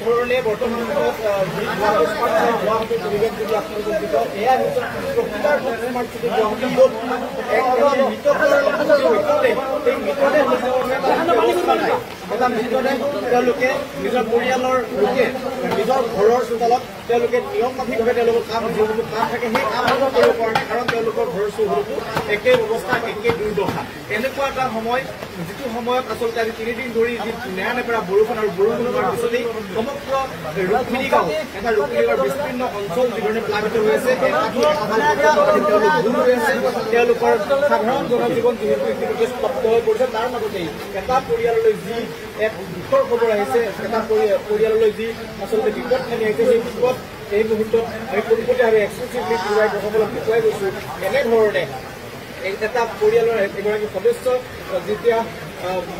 ধৰণে বৰ্তমান তেওঁলোকে নিজৰ পৰিয়ালৰ লোকে নিজৰ ঘৰৰ চোতালত তেওঁলোকে নিয়ম মাফিকভাৱে তেওঁলোকৰ কাম যিবোৰ কাম থাকে সেই কামসমূহ কৰিব পৰা নাই কাৰণ তেওঁলোকৰ ঘৰৰ চৌহদতো একে অৱস্থা একে দুৰ্দশা এনেকুৱা এটা সময় যিটো সময়ত আচলতে আজি 3 দিন ধৰি যি নেৰানেপেৰা বৰষুণ আৰু বৰষুণ হোৱাৰ পিছতেই সমগ্ৰ ৰুক্মিণী গাঁও এটা ৰুক্মিণী গাঁৱৰ বিস্তীৰ্ণ অঞ্চল যিধৰণে প্লাবিত হৈ আছে তেওঁলোকৰ সাধাৰণ জনজীৱন যিহেতু ইতিমধ্যে স্তব্ধ হৈ পৰিছে তাৰ মাজতেই এটা পৰিয়াললৈ যি এক দুখৰ খবৰ আহিছে এটা পৰিয়াললৈ যি আচলতে বিপদ নামি আহিছে সেই বিপদ এই মুহূৰ্তত আমি পোনপটীয়াভাৱে এক্সক্লুচিভলি দৰ্শকসকলক দেখুৱাই গৈছোঁ এনেধৰণে এটা পৰিয়ালৰ এগৰাকী সদস্য যেতিয়া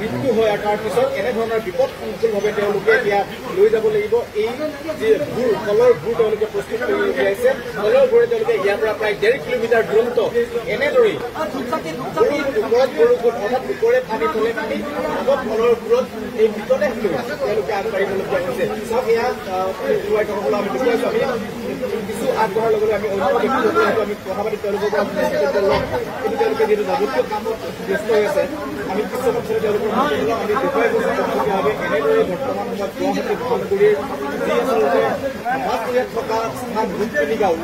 মৃত্যু হয় আৰু তাৰপিছত এনেধৰণৰ বিপদ সংকুলভাৱে তেওঁলোকে এতিয়া লৈ যাব লাগিব এই যি ভূৰ কলৰ ভূৰ তেওঁলোকে প্ৰস্তুত কৰি উলিয়াইছে কলৰ ভূৰে তেওঁলোকে ইয়াৰ পৰা প্ৰায় 1.5 কিলোমিটাৰ দূৰত্ব এনেদৰেই ওপৰত বৰষুণ অৰ্থাৎ ওপৰে পানী তলে পানী আগত কলৰ ভূৰত এই মৃতদেহ লৈ তেওঁলোকে আগবাঢ়িবলগীয়া হৈছে চাওক এয়া দৰ্শকসকলক আমি দেখুৱাইছোঁ আমি কিছু আগবঢ়াৰ লগতে আমি অন্য ব্যক্তিসকলক আমি কথা পাতি তেওঁলোকৰ পৰা কিন্তু তেওঁলোকে যিহেতু যাৱতীয় কামত ব্যস্ত হৈ আছে আমি কিছু তেওঁলোকৰ আমি দেখুৱাই গৈছোঁ সম্পূৰ্ণভাৱে এনেদৰে বৰ্তমান সময়ত গুৱাহাটী মহানগৰীৰ যি আচলতে বাছ থকা স্থান ৰুক্মিণী গাঁও